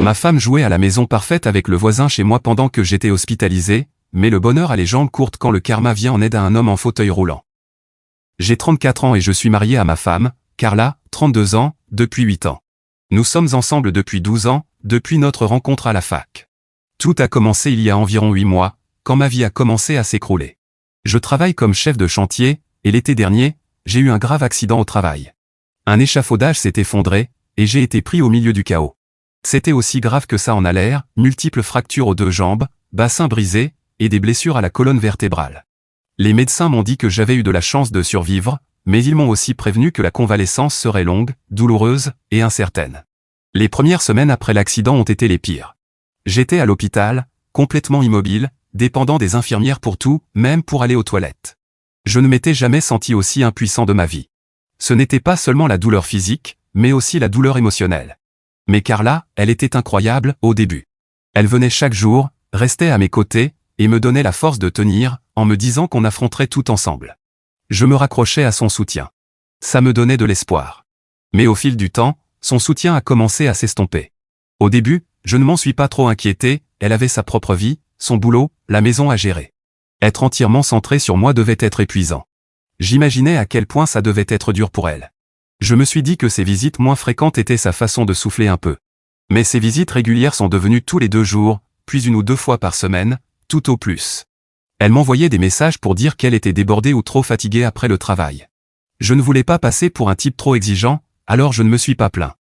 Ma femme jouait à la maison parfaite avec le voisin chez moi pendant que j'étais hospitalisé, mais le bonheur a les jambes courtes quand le karma vient en aide à un homme en fauteuil roulant. J'ai 34 ans et je suis marié à ma femme, Carla, 32 ans, depuis 8 ans. Nous sommes ensemble depuis 12 ans, depuis notre rencontre à la fac. Tout a commencé il y a environ 8 mois, quand ma vie a commencé à s'écrouler. Je travaille comme chef de chantier, et l'été dernier, j'ai eu un grave accident au travail. Un échafaudage s'est effondré, et j'ai été pris au milieu du chaos. C'était aussi grave que ça en a l'air, multiples fractures aux 2 jambes, bassin brisé, et des blessures à la colonne vertébrale. Les médecins m'ont dit que j'avais eu de la chance de survivre, mais ils m'ont aussi prévenu que la convalescence serait longue, douloureuse, et incertaine. Les premières semaines après l'accident ont été les pires. J'étais à l'hôpital, complètement immobile, dépendant des infirmières pour tout, même pour aller aux toilettes. Je ne m'étais jamais senti aussi impuissant de ma vie. Ce n'était pas seulement la douleur physique, mais aussi la douleur émotionnelle. Mais Carla, elle était incroyable, au début. Elle venait chaque jour, restait à mes côtés, et me donnait la force de tenir, en me disant qu'on affronterait tout ensemble. Je me raccrochais à son soutien. Ça me donnait de l'espoir. Mais au fil du temps, son soutien a commencé à s'estomper. Au début, je ne m'en suis pas trop inquiété, elle avait sa propre vie, son boulot, la maison à gérer. Être entièrement centré sur moi devait être épuisant. J'imaginais à quel point ça devait être dur pour elle. Je me suis dit que ces visites moins fréquentes étaient sa façon de souffler un peu. Mais ces visites régulières sont devenues tous les 2 jours, puis 1 ou 2 fois par semaine, tout au plus. Elle m'envoyait des messages pour dire qu'elle était débordée ou trop fatiguée après le travail. Je ne voulais pas passer pour un type trop exigeant, alors je ne me suis pas plaint.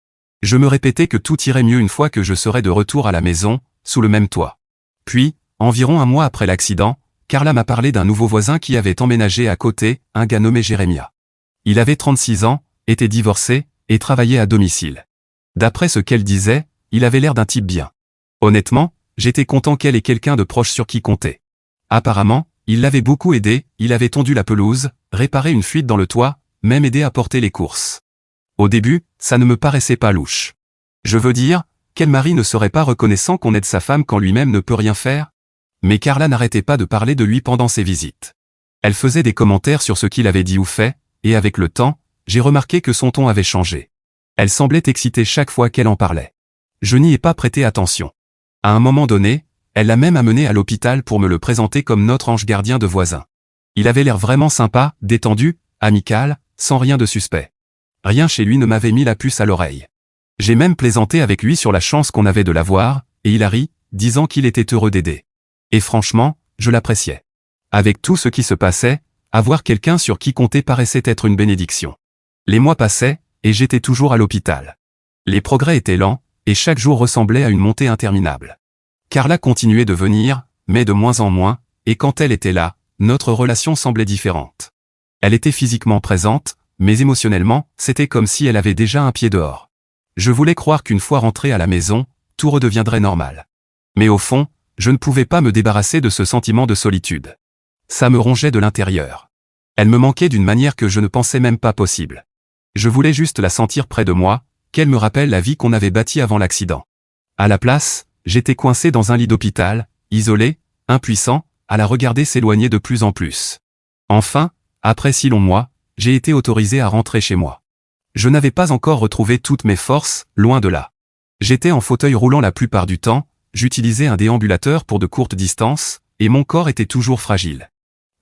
Je me répétais que tout irait mieux une fois que je serais de retour à la maison, sous le même toit. Puis, environ 1 mois après l'accident, Carla m'a parlé d'un nouveau voisin qui avait emménagé à côté, un gars nommé Jérémia. Il avait 36 ans, était divorcé, et travaillait à domicile. D'après ce qu'elle disait, il avait l'air d'un type bien. Honnêtement, j'étais content qu'elle ait quelqu'un de proche sur qui compter. Apparemment, il l'avait beaucoup aidé, il avait tondu la pelouse, réparé une fuite dans le toit, même aidé à porter les courses. Au début, ça ne me paraissait pas louche. Je veux dire, quel mari ne serait pas reconnaissant qu'on aide sa femme quand lui-même ne peut rien faire? Mais Carla n'arrêtait pas de parler de lui pendant ses visites. Elle faisait des commentaires sur ce qu'il avait dit ou fait, et avec le temps, j'ai remarqué que son ton avait changé. Elle semblait excitée chaque fois qu'elle en parlait. Je n'y ai pas prêté attention. À un moment donné, elle l'a même amené à l'hôpital pour me le présenter comme notre ange gardien de voisin. Il avait l'air vraiment sympa, détendu, amical, sans rien de suspect. Rien chez lui ne m'avait mis la puce à l'oreille. J'ai même plaisanté avec lui sur la chance qu'on avait de l'avoir, et il a ri, disant qu'il était heureux d'aider. Et franchement, je l'appréciais. Avec tout ce qui se passait, avoir quelqu'un sur qui compter paraissait être une bénédiction. Les mois passaient, et j'étais toujours à l'hôpital. Les progrès étaient lents, et chaque jour ressemblait à une montée interminable. Carla continuait de venir, mais de moins en moins, et quand elle était là, notre relation semblait différente. Elle était physiquement présente, mais émotionnellement, c'était comme si elle avait déjà un pied dehors. Je voulais croire qu'une fois rentrée à la maison, tout redeviendrait normal. Mais au fond, je ne pouvais pas me débarrasser de ce sentiment de solitude. Ça me rongeait de l'intérieur. Elle me manquait d'une manière que je ne pensais même pas possible. Je voulais juste la sentir près de moi, qu'elle me rappelle la vie qu'on avait bâtie avant l'accident. À la place, j'étais coincé dans un lit d'hôpital, isolé, impuissant, à la regarder s'éloigner de plus en plus. Enfin, après si longs mois, j'ai été autorisé à rentrer chez moi. Je n'avais pas encore retrouvé toutes mes forces, loin de là. J'étais en fauteuil roulant la plupart du temps, j'utilisais un déambulateur pour de courtes distances, et mon corps était toujours fragile.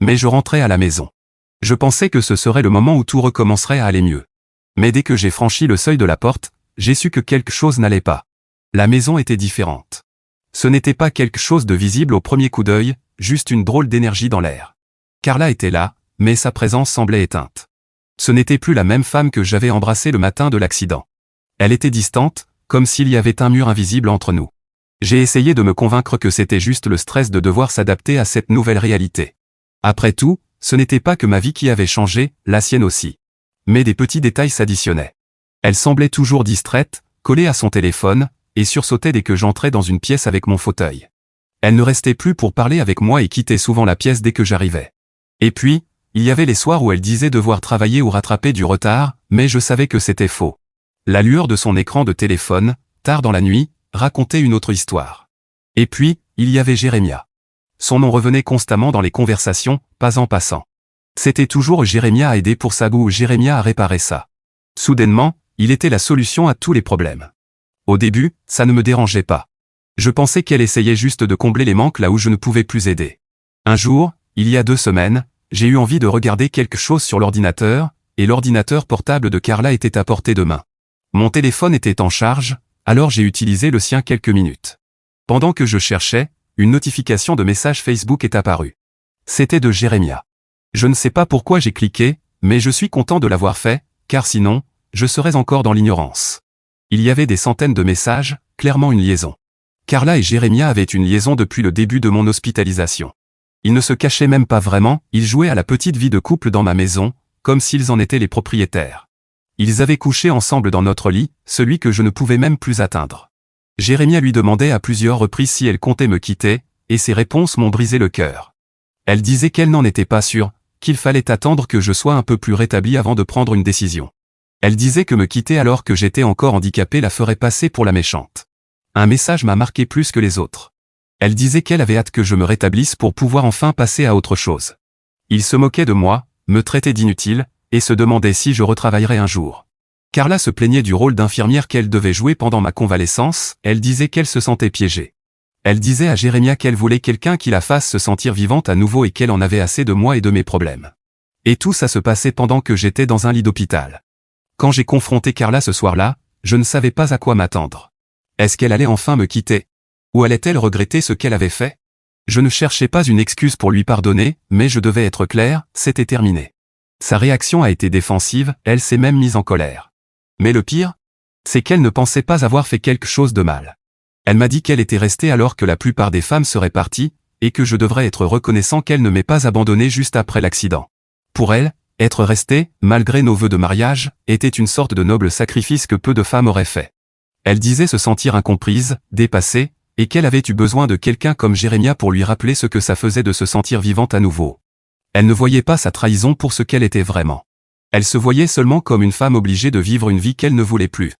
Mais je rentrais à la maison. Je pensais que ce serait le moment où tout recommencerait à aller mieux. Mais dès que j'ai franchi le seuil de la porte, j'ai su que quelque chose n'allait pas. La maison était différente. Ce n'était pas quelque chose de visible au premier coup d'œil, juste une drôle d'énergie dans l'air. Carla était là, mais sa présence semblait éteinte. Ce n'était plus la même femme que j'avais embrassée le matin de l'accident. Elle était distante, comme s'il y avait un mur invisible entre nous. J'ai essayé de me convaincre que c'était juste le stress de devoir s'adapter à cette nouvelle réalité. Après tout, ce n'était pas que ma vie qui avait changé, la sienne aussi. Mais des petits détails s'additionnaient. Elle semblait toujours distraite, collée à son téléphone, et sursautait dès que j'entrais dans une pièce avec mon fauteuil. Elle ne restait plus pour parler avec moi et quittait souvent la pièce dès que j'arrivais. Et puis, il y avait les soirs où elle disait devoir travailler ou rattraper du retard, mais je savais que c'était faux. La lueur de son écran de téléphone, tard dans la nuit, racontait une autre histoire. Et puis, il y avait Jérémia. Son nom revenait constamment dans les conversations, pas en passant. C'était toujours Jérémia a aidé pour ça ou Jérémia a réparé ça. Soudainement, il était la solution à tous les problèmes. Au début, ça ne me dérangeait pas. Je pensais qu'elle essayait juste de combler les manques là où je ne pouvais plus aider. Un jour, il y a 2 semaines, j'ai eu envie de regarder quelque chose sur l'ordinateur, et l'ordinateur portable de Carla était à portée de main. Mon téléphone était en charge, alors j'ai utilisé le sien quelques minutes. Pendant que je cherchais, une notification de message Facebook est apparue. C'était de Jérémia. Je ne sais pas pourquoi j'ai cliqué, mais je suis content de l'avoir fait, car sinon, je serais encore dans l'ignorance. Il y avait des centaines de messages, clairement une liaison. Carla et Jérémia avaient une liaison depuis le début de mon hospitalisation. Ils ne se cachaient même pas vraiment, ils jouaient à la petite vie de couple dans ma maison, comme s'ils en étaient les propriétaires. Ils avaient couché ensemble dans notre lit, celui que je ne pouvais même plus atteindre. Jérémia lui demandait à plusieurs reprises si elle comptait me quitter, et ses réponses m'ont brisé le cœur. Elle disait qu'elle n'en était pas sûre, qu'il fallait attendre que je sois un peu plus rétabli avant de prendre une décision. Elle disait que me quitter alors que j'étais encore handicapé la ferait passer pour la méchante. Un message m'a marqué plus que les autres. Elle disait qu'elle avait hâte que je me rétablisse pour pouvoir enfin passer à autre chose. Il se moquait de moi, me traitait d'inutile, et se demandait si je retravaillerais un jour. Carla se plaignait du rôle d'infirmière qu'elle devait jouer pendant ma convalescence, elle disait qu'elle se sentait piégée. Elle disait à Jérémia qu'elle voulait quelqu'un qui la fasse se sentir vivante à nouveau et qu'elle en avait assez de moi et de mes problèmes. Et tout ça se passait pendant que j'étais dans un lit d'hôpital. Quand j'ai confronté Carla ce soir-là, je ne savais pas à quoi m'attendre. Est-ce qu'elle allait enfin me quitter? Ou allait-elle regretter ce qu'elle avait fait? Je ne cherchais pas une excuse pour lui pardonner, mais je devais être clair, c'était terminé. Sa réaction a été défensive, elle s'est même mise en colère. Mais le pire, c'est qu'elle ne pensait pas avoir fait quelque chose de mal. Elle m'a dit qu'elle était restée alors que la plupart des femmes seraient parties, et que je devrais être reconnaissant qu'elle ne m'ait pas abandonné juste après l'accident. Pour elle, être restée, malgré nos vœux de mariage, était une sorte de noble sacrifice que peu de femmes auraient fait. Elle disait se sentir incomprise, dépassée, et qu'elle avait eu besoin de quelqu'un comme Jérémia pour lui rappeler ce que ça faisait de se sentir vivante à nouveau. Elle ne voyait pas sa trahison pour ce qu'elle était vraiment. Elle se voyait seulement comme une femme obligée de vivre une vie qu'elle ne voulait plus.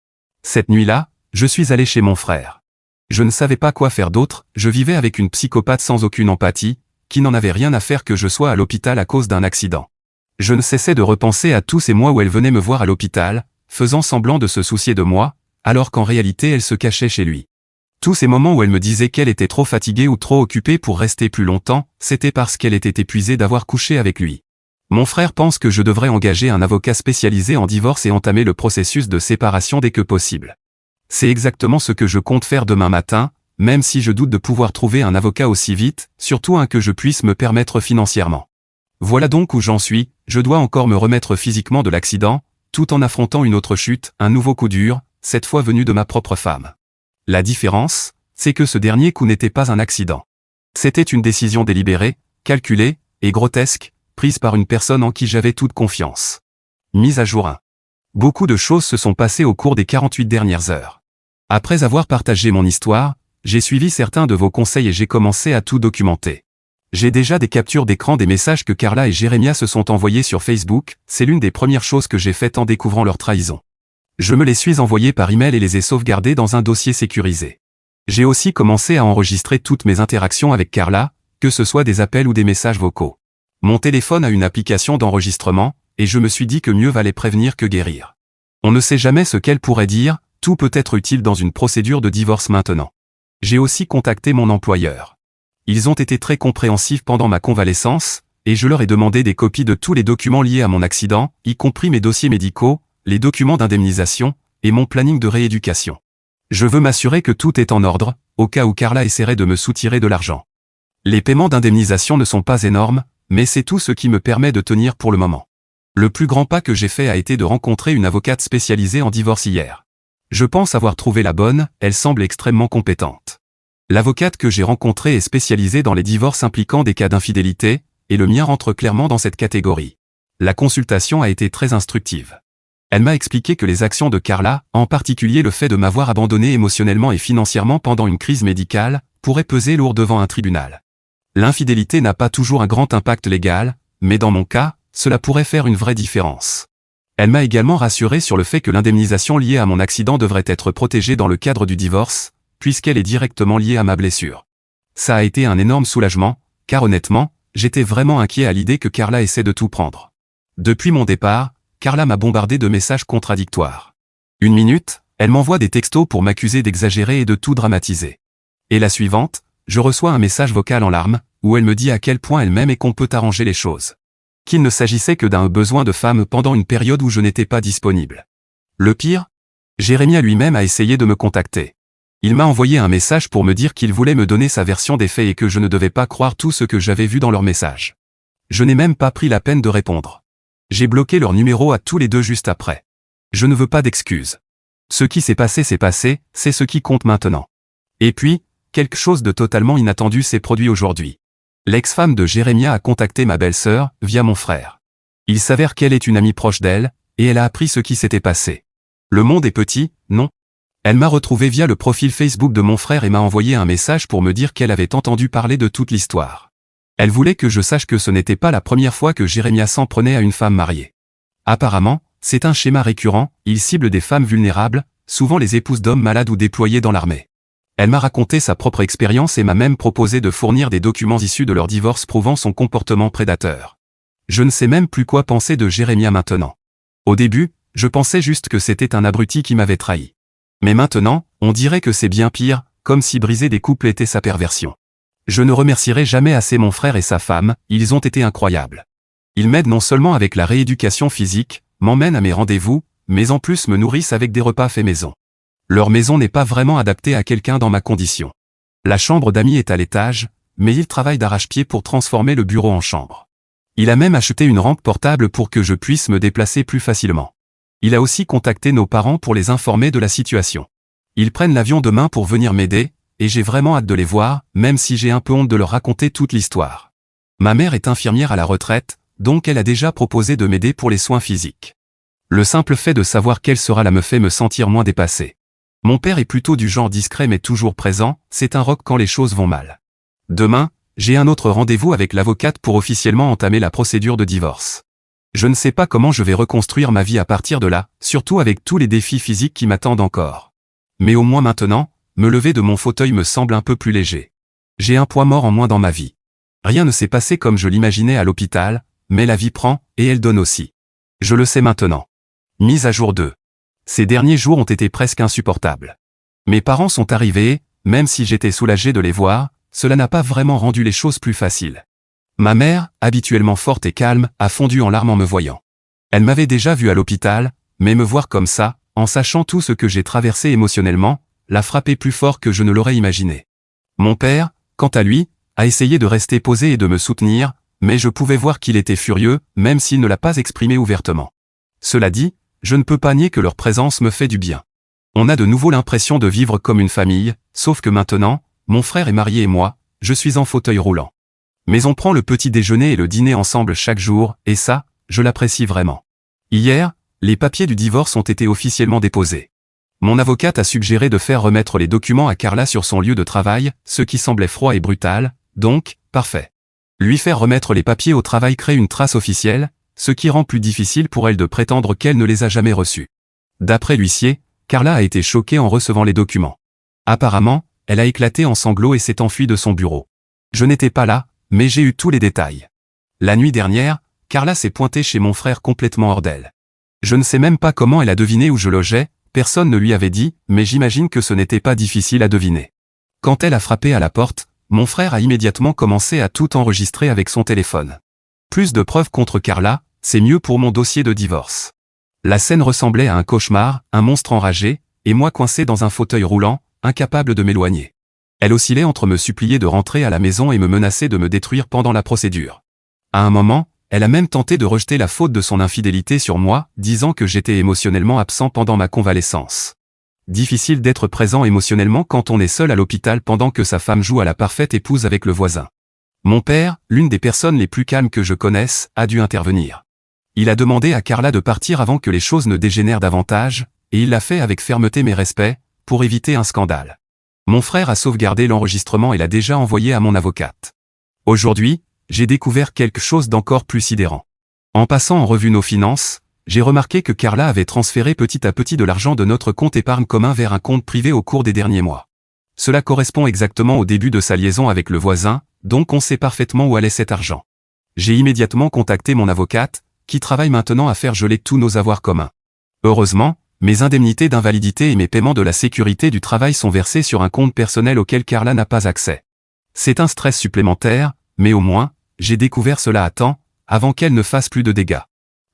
Cette nuit-là, je suis allé chez mon frère. Je ne savais pas quoi faire d'autre, je vivais avec une psychopathe sans aucune empathie, qui n'en avait rien à faire que je sois à l'hôpital à cause d'un accident. Je ne cessais de repenser à tous ces mois où elle venait me voir à l'hôpital, faisant semblant de se soucier de moi, alors qu'en réalité elle se cachait chez lui. Tous ces moments où elle me disait qu'elle était trop fatiguée ou trop occupée pour rester plus longtemps, c'était parce qu'elle était épuisée d'avoir couché avec lui. Mon frère pense que je devrais engager un avocat spécialisé en divorce et entamer le processus de séparation dès que possible. C'est exactement ce que je compte faire demain matin, même si je doute de pouvoir trouver un avocat aussi vite, surtout un que je puisse me permettre financièrement. Voilà donc où j'en suis, je dois encore me remettre physiquement de l'accident, tout en affrontant une autre chute, un nouveau coup dur, cette fois venu de ma propre femme. La différence, c'est que ce dernier coup n'était pas un accident. C'était une décision délibérée, calculée, et grotesque, prise par une personne en qui j'avais toute confiance. Mise à jour 1. Beaucoup de choses se sont passées au cours des 48 dernières heures. Après avoir partagé mon histoire, j'ai suivi certains de vos conseils et j'ai commencé à tout documenter. J'ai déjà des captures d'écran des messages que Carla et Jérémia se sont envoyés sur Facebook, c'est l'une des premières choses que j'ai faites en découvrant leur trahison. Je me les suis envoyés par email et les ai sauvegardés dans un dossier sécurisé. J'ai aussi commencé à enregistrer toutes mes interactions avec Carla, que ce soit des appels ou des messages vocaux. Mon téléphone a une application d'enregistrement, et je me suis dit que mieux valait prévenir que guérir. On ne sait jamais ce qu'elle pourrait dire, tout peut être utile dans une procédure de divorce maintenant. J'ai aussi contacté mon employeur. Ils ont été très compréhensifs pendant ma convalescence, et je leur ai demandé des copies de tous les documents liés à mon accident, y compris mes dossiers médicaux, les documents d'indemnisation, et mon planning de rééducation. Je veux m'assurer que tout est en ordre, au cas où Carla essaierait de me soutirer de l'argent. Les paiements d'indemnisation ne sont pas énormes, mais c'est tout ce qui me permet de tenir pour le moment. Le plus grand pas que j'ai fait a été de rencontrer une avocate spécialisée en divorce hier. Je pense avoir trouvé la bonne, elle semble extrêmement compétente. L'avocate que j'ai rencontrée est spécialisée dans les divorces impliquant des cas d'infidélité, et le mien rentre clairement dans cette catégorie. La consultation a été très instructive. Elle m'a expliqué que les actions de Carla, en particulier le fait de m'avoir abandonné émotionnellement et financièrement pendant une crise médicale, pourraient peser lourd devant un tribunal. L'infidélité n'a pas toujours un grand impact légal, mais dans mon cas, cela pourrait faire une vraie différence. Elle m'a également rassuré sur le fait que l'indemnisation liée à mon accident devrait être protégée dans le cadre du divorce, puisqu'elle est directement liée à ma blessure. Ça a été un énorme soulagement, car honnêtement, j'étais vraiment inquiet à l'idée que Carla essaie de tout prendre. Depuis mon départ, Carla m'a bombardé de messages contradictoires. Une minute, Elle m'envoie des textos pour m'accuser d'exagérer et de tout dramatiser. Et la suivante, je reçois un message vocal en larmes, où elle me dit à quel point elle m'aime et qu'on peut arranger les choses. Qu'il ne s'agissait que d'un besoin de femme pendant une période où je n'étais pas disponible. Le pire, Jérémia lui-même a essayé de me contacter. Il m'a envoyé un message pour me dire qu'il voulait me donner sa version des faits et que je ne devais pas croire tout ce que j'avais vu dans leur message. Je n'ai même pas pris la peine de répondre. J'ai bloqué leur numéro à tous les deux juste après. Je ne veux pas d'excuses. Ce qui s'est passé, c'est ce qui compte maintenant. Et puis, quelque chose de totalement inattendu s'est produit aujourd'hui. L'ex-femme de Jérémia a contacté ma belle-sœur, via mon frère. Il s'avère qu'elle est une amie proche d'elle, et elle a appris ce qui s'était passé. Le monde est petit, non? Elle m'a retrouvé via le profil Facebook de mon frère et m'a envoyé un message pour me dire qu'elle avait entendu parler de toute l'histoire. Elle voulait que je sache que ce n'était pas la première fois que Jérémia s'en prenait à une femme mariée. Apparemment, c'est un schéma récurrent, il cible des femmes vulnérables, souvent les épouses d'hommes malades ou déployés dans l'armée. Elle m'a raconté sa propre expérience et m'a même proposé de fournir des documents issus de leur divorce prouvant son comportement prédateur. Je ne sais même plus quoi penser de Jérémia maintenant. Au début, je pensais juste que c'était un abruti qui m'avait trahi. Mais maintenant, on dirait que c'est bien pire, comme si briser des couples était sa perversion. Je ne remercierai jamais assez mon frère et sa femme, ils ont été incroyables. Ils m'aident non seulement avec la rééducation physique, m'emmènent à mes rendez-vous, mais en plus me nourrissent avec des repas faits maison. Leur maison n'est pas vraiment adaptée à quelqu'un dans ma condition. La chambre d'amis est à l'étage, mais il travaille d'arrache-pied pour transformer le bureau en chambre. Il a même acheté une rampe portable pour que je puisse me déplacer plus facilement. Il a aussi contacté nos parents pour les informer de la situation. Ils prennent l'avion demain pour venir m'aider, et j'ai vraiment hâte de les voir, même si j'ai un peu honte de leur raconter toute l'histoire. Ma mère est infirmière à la retraite, donc elle a déjà proposé de m'aider pour les soins physiques. Le simple fait de savoir qu'elle sera là me fait me sentir moins dépassé. Mon père est plutôt du genre discret mais toujours présent, c'est un rock quand les choses vont mal. Demain, j'ai un autre rendez-vous avec l'avocate pour officiellement entamer la procédure de divorce. Je ne sais pas comment je vais reconstruire ma vie à partir de là, surtout avec tous les défis physiques qui m'attendent encore. Mais au moins maintenant, me lever de mon fauteuil me semble un peu plus léger. J'ai un poids mort en moins dans ma vie. Rien ne s'est passé comme je l'imaginais à l'hôpital, mais la vie prend, et elle donne aussi. Je le sais maintenant. Mise à jour 2. Ces derniers jours ont été presque insupportables. Mes parents sont arrivés, même si j'étais soulagé de les voir, cela n'a pas vraiment rendu les choses plus faciles. Ma mère, habituellement forte et calme, a fondu en larmes en me voyant. Elle m'avait déjà vu à l'hôpital, mais me voir comme ça, en sachant tout ce que j'ai traversé émotionnellement, l'a frappé plus fort que je ne l'aurais imaginé. Mon père, quant à lui, a essayé de rester posé et de me soutenir, mais je pouvais voir qu'il était furieux, même s'il ne l'a pas exprimé ouvertement. Cela dit, je ne peux pas nier que leur présence me fait du bien. On a de nouveau l'impression de vivre comme une famille, sauf que maintenant, mon frère est marié et moi, je suis en fauteuil roulant. Mais on prend le petit déjeuner et le dîner ensemble chaque jour, et ça, je l'apprécie vraiment. Hier, les papiers du divorce ont été officiellement déposés. Mon avocate a suggéré de faire remettre les documents à Carla sur son lieu de travail, ce qui semblait froid et brutal, donc, parfait. Lui faire remettre les papiers au travail crée une trace officielle, ce qui rend plus difficile pour elle de prétendre qu'elle ne les a jamais reçus. D'après l'huissier, Carla a été choquée en recevant les documents. Apparemment, elle a éclaté en sanglots et s'est enfuie de son bureau. Je n'étais pas là, mais j'ai eu tous les détails. La nuit dernière, Carla s'est pointée chez mon frère complètement hors d'elle. Je ne sais même pas comment elle a deviné où je logeais, personne ne lui avait dit, mais j'imagine que ce n'était pas difficile à deviner. Quand elle a frappé à la porte, mon frère a immédiatement commencé à tout enregistrer avec son téléphone. Plus de preuves contre Carla, c'est mieux pour mon dossier de divorce. La scène ressemblait à un cauchemar, un monstre enragé, et moi coincé dans un fauteuil roulant, incapable de m'éloigner. Elle oscillait entre me supplier de rentrer à la maison et me menacer de me détruire pendant la procédure. À un moment, elle a même tenté de rejeter la faute de son infidélité sur moi, disant que j'étais émotionnellement absent pendant ma convalescence. Difficile d'être présent émotionnellement quand on est seul à l'hôpital pendant que sa femme joue à la parfaite épouse avec le voisin. Mon père, l'une des personnes les plus calmes que je connaisse, a dû intervenir. Il a demandé à Carla de partir avant que les choses ne dégénèrent davantage, et il l'a fait avec fermeté mais respect, pour éviter un scandale. Mon frère a sauvegardé l'enregistrement et l'a déjà envoyé à mon avocate. Aujourd'hui, j'ai découvert quelque chose d'encore plus sidérant. En passant en revue nos finances, j'ai remarqué que Carla avait transféré petit à petit de l'argent de notre compte épargne commun vers un compte privé au cours des derniers mois. Cela correspond exactement au début de sa liaison avec le voisin, donc on sait parfaitement où allait cet argent. J'ai immédiatement contacté mon avocate, qui travaille maintenant à faire geler tous nos avoirs communs. Heureusement, Mes indemnités d'invalidité et mes paiements de la sécurité du travail sont versés sur un compte personnel auquel Carla n'a pas accès. C'est un stress supplémentaire, mais au moins, j'ai découvert cela à temps, avant qu'elle ne fasse plus de dégâts.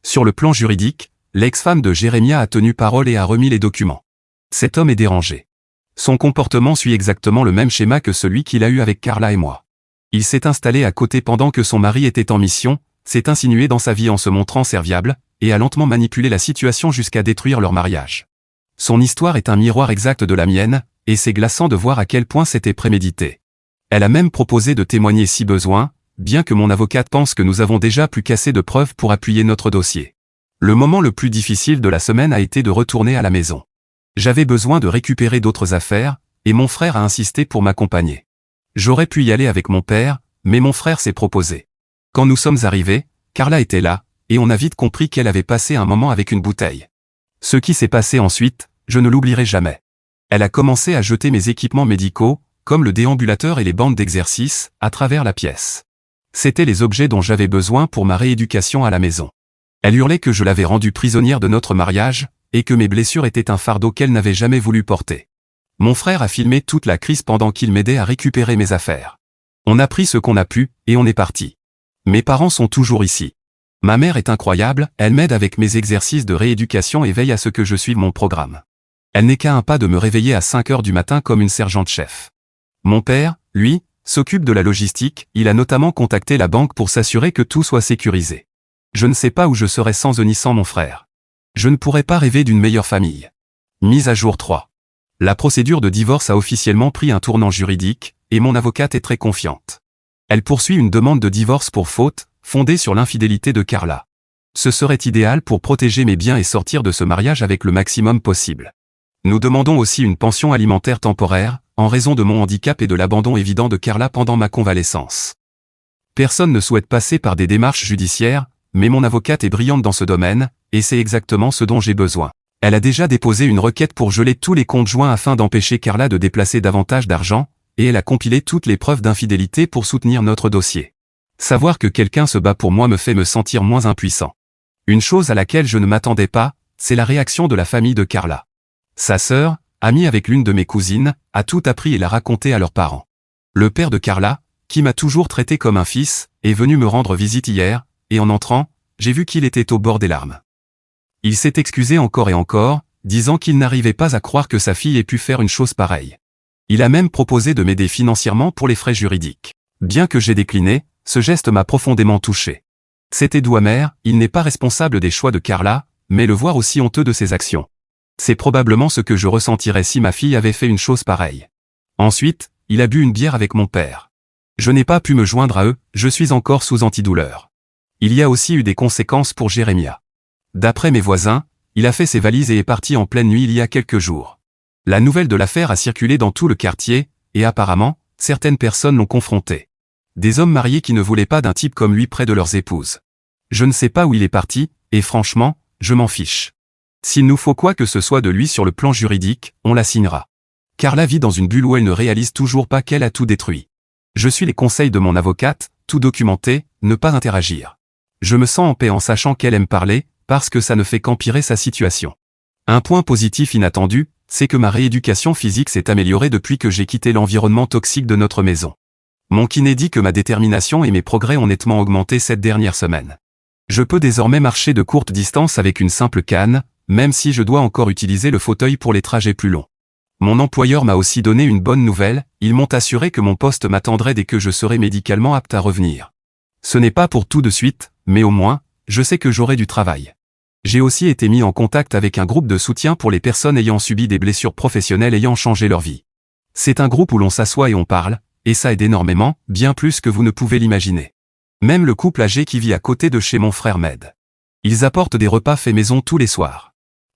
Sur le plan juridique, l'ex-femme de Jérémia a tenu parole et a remis les documents. Cet homme est dérangé. Son comportement suit exactement le même schéma que celui qu'il a eu avec Carla et moi. Il s'est installé à côté pendant que son mari était en mission, s'est insinué dans sa vie en se montrant serviable, et a lentement manipulé la situation jusqu'à détruire leur mariage. Son histoire est un miroir exact de la mienne, et c'est glaçant de voir à quel point c'était prémédité. Elle a même proposé de témoigner si besoin, bien que mon avocate pense que nous avons déjà plus qu'assez de preuves pour appuyer notre dossier. Le moment le plus difficile de la semaine a été de retourner à la maison. J'avais besoin de récupérer d'autres affaires, et mon frère a insisté pour m'accompagner. J'aurais pu y aller avec mon père, mais mon frère s'est proposé. Quand nous sommes arrivés, Carla était là, et on a vite compris qu'elle avait passé un moment avec une bouteille. Ce qui s'est passé ensuite, je ne l'oublierai jamais. Elle a commencé à jeter mes équipements médicaux, comme le déambulateur et les bandes d'exercice, à travers la pièce. C'étaient les objets dont j'avais besoin pour ma rééducation à la maison. Elle hurlait que je l'avais rendue prisonnière de notre mariage, et que mes blessures étaient un fardeau qu'elle n'avait jamais voulu porter. Mon frère a filmé toute la crise pendant qu'il m'aidait à récupérer mes affaires. On a pris ce qu'on a pu, et on est parti. Mes parents sont toujours ici. Ma mère est incroyable, elle m'aide avec mes exercices de rééducation et veille à ce que je suive mon programme. Elle n'est qu'à un pas de me réveiller à 5 heures du matin comme une sergente-chef. Mon père, lui, s'occupe de la logistique, il a notamment contacté la banque pour s'assurer que tout soit sécurisé. Je ne sais pas où je serais sans eux ni sans mon frère. Je ne pourrais pas rêver d'une meilleure famille. Mise à jour 3. La procédure de divorce a officiellement pris un tournant juridique, et mon avocate est très confiante. Elle poursuit une demande de divorce pour faute, fondée sur l'infidélité de Carla. Ce serait idéal pour protéger mes biens et sortir de ce mariage avec le maximum possible. Nous demandons aussi une pension alimentaire temporaire, en raison de mon handicap et de l'abandon évident de Carla pendant ma convalescence. Personne ne souhaite passer par des démarches judiciaires, mais mon avocate est brillante dans ce domaine, et c'est exactement ce dont j'ai besoin. Elle a déjà déposé une requête pour geler tous les comptes joints afin d'empêcher Carla de déplacer davantage d'argent, et elle a compilé toutes les preuves d'infidélité pour soutenir notre dossier. Savoir que quelqu'un se bat pour moi me fait me sentir moins impuissant. Une chose à laquelle je ne m'attendais pas, c'est la réaction de la famille de Carla. Sa sœur, amie avec l'une de mes cousines, a tout appris et l'a raconté à leurs parents. Le père de Carla, qui m'a toujours traité comme un fils, est venu me rendre visite hier, et en entrant, j'ai vu qu'il était au bord des larmes. Il s'est excusé encore et encore, disant qu'il n'arrivait pas à croire que sa fille ait pu faire une chose pareille. Il a même proposé de m'aider financièrement pour les frais juridiques. Bien que j'ai décliné, ce geste m'a profondément touché. C'était doux amer, il n'est pas responsable des choix de Carla, mais le voir aussi honteux de ses actions. C'est probablement ce que je ressentirais si ma fille avait fait une chose pareille. Ensuite, il a bu une bière avec mon père. Je n'ai pas pu me joindre à eux, je suis encore sous antidouleur. Il y a aussi eu des conséquences pour Jérémia. D'après mes voisins, il a fait ses valises et est parti en pleine nuit il y a quelques jours. La nouvelle de l'affaire a circulé dans tout le quartier, et apparemment, certaines personnes l'ont confronté. Des hommes mariés qui ne voulaient pas d'un type comme lui près de leurs épouses. Je ne sais pas où il est parti, et franchement, je m'en fiche. S'il nous faut quoi que ce soit de lui sur le plan juridique, on la signera. Carla vit dans une bulle où elle ne réalise toujours pas qu'elle a tout détruit. Je suis les conseils de mon avocate, tout documenter, ne pas interagir. Je me sens en paix en sachant qu'elle aime parler, parce que ça ne fait qu'empirer sa situation. Un point positif inattendu, c'est que ma rééducation physique s'est améliorée depuis que j'ai quitté l'environnement toxique de notre maison. Mon kiné dit que ma détermination et mes progrès ont nettement augmenté cette dernière semaine. Je peux désormais marcher de courtes distances avec une simple canne, même si je dois encore utiliser le fauteuil pour les trajets plus longs. Mon employeur m'a aussi donné une bonne nouvelle, ils m'ont assuré que mon poste m'attendrait dès que je serai médicalement apte à revenir. Ce n'est pas pour tout de suite, mais au moins, je sais que j'aurai du travail. J'ai aussi été mis en contact avec un groupe de soutien pour les personnes ayant subi des blessures professionnelles ayant changé leur vie. C'est un groupe où l'on s'assoit et on parle, et ça aide énormément, bien plus que vous ne pouvez l'imaginer. Même le couple âgé qui vit à côté de chez mon frère m'aide. Ils apportent des repas faits maison tous les soirs.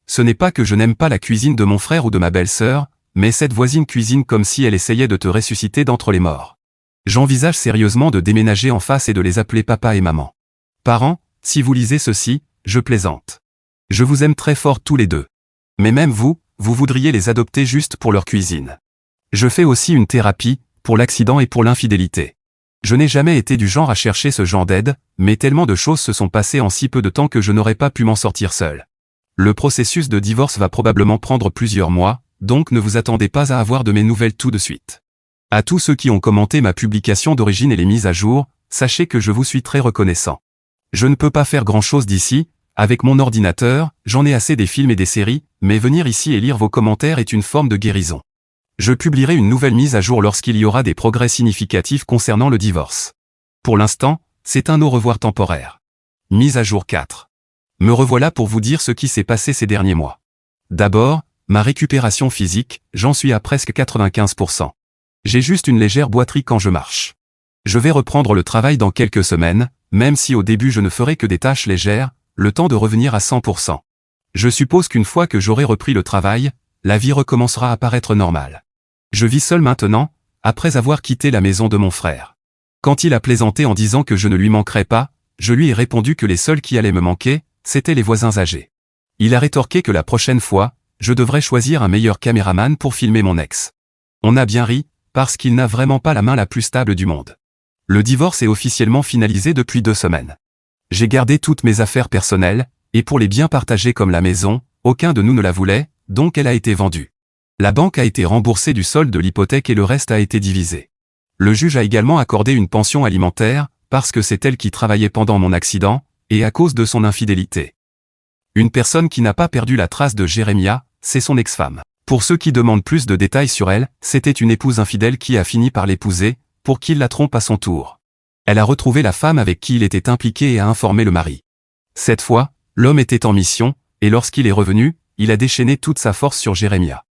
Ce n'est pas que je n'aime pas la cuisine de mon frère ou de ma belle-sœur, mais cette voisine cuisine comme si elle essayait de te ressusciter d'entre les morts. J'envisage sérieusement de déménager en face et de les appeler papa et maman. Parents, si vous lisez ceci, je plaisante. Je vous aime très fort tous les deux. Mais même vous, vous voudriez les adopter juste pour leur cuisine. Je fais aussi une thérapie, pour l'accident et pour l'infidélité. Je n'ai jamais été du genre à chercher ce genre d'aide, mais tellement de choses se sont passées en si peu de temps que je n'aurais pas pu m'en sortir seul. Le processus de divorce va probablement prendre plusieurs mois, donc ne vous attendez pas à avoir de mes nouvelles tout de suite. À tous ceux qui ont commenté ma publication d'origine et les mises à jour, sachez que je vous suis très reconnaissant. Je ne peux pas faire grand-chose d'ici, avec mon ordinateur, j'en ai assez des films et des séries, mais venir ici et lire vos commentaires est une forme de guérison. Je publierai une nouvelle mise à jour lorsqu'il y aura des progrès significatifs concernant le divorce. Pour l'instant, c'est un au revoir temporaire. Mise à jour 4. Me revoilà pour vous dire ce qui s'est passé ces derniers mois. D'abord, ma récupération physique, j'en suis à presque 95%. J'ai juste une légère boiterie quand je marche. Je vais reprendre le travail dans quelques semaines, même si au début je ne ferai que des tâches légères, le temps de revenir à 100%. Je suppose qu'une fois que j'aurai repris le travail, la vie recommencera à paraître normale. Je vis seul maintenant, après avoir quitté la maison de mon frère. Quand il a plaisanté en disant que je ne lui manquerais pas, je lui ai répondu que les seuls qui allaient me manquer, c'étaient les voisins âgés. Il a rétorqué que la prochaine fois, je devrais choisir un meilleur caméraman pour filmer mon ex. On a bien ri, parce qu'il n'a vraiment pas la main la plus stable du monde. Le divorce est officiellement finalisé depuis 2 semaines. J'ai gardé toutes mes affaires personnelles, et pour les biens partagés comme la maison, aucun de nous ne la voulait, donc elle a été vendue. La banque a été remboursée du solde de l'hypothèque et le reste a été divisé. Le juge a également accordé une pension alimentaire, parce que c'est elle qui travaillait pendant mon accident, et à cause de son infidélité. Une personne qui n'a pas perdu la trace de Jérémia, c'est son ex-femme. Pour ceux qui demandent plus de détails sur elle, c'était une épouse infidèle qui a fini par l'épouser, pour qu'il la trompe à son tour. Elle a retrouvé la femme avec qui il était impliqué et a informé le mari. Cette fois, l'homme était en mission, et lorsqu'il est revenu, il a déchaîné toute sa force sur Jérémia.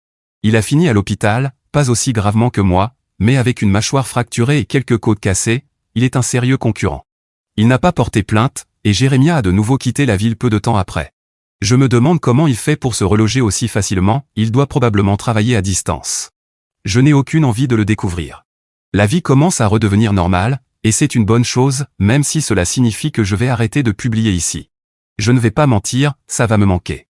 Il a fini à l'hôpital, pas aussi gravement que moi, mais avec une mâchoire fracturée et quelques côtes cassées, il est un sérieux concurrent. Il n'a pas porté plainte, et Jérémia a de nouveau quitté la ville peu de temps après. Je me demande comment il fait pour se reloger aussi facilement, il doit probablement travailler à distance. Je n'ai aucune envie de le découvrir. La vie commence à redevenir normale, et c'est une bonne chose, même si cela signifie que je vais arrêter de publier ici. Je ne vais pas mentir, ça va me manquer.